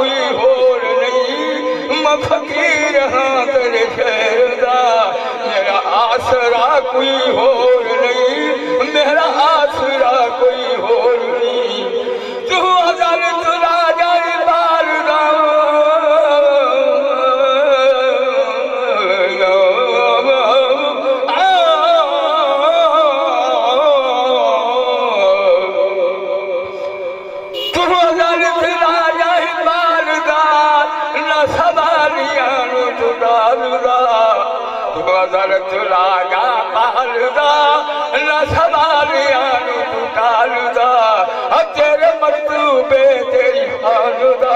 कोई होर नहीं, मैं फकीर हाँ तेरे खैर दा, मेरा आसरा कोई होर नहीं, मेरा आसरा कोई होर नहीं। तू अजल तुला जाए बार दा, तुलागा पालदा न सवारियां तू टालदा, तेरे मर्तबे तेरी हालदा।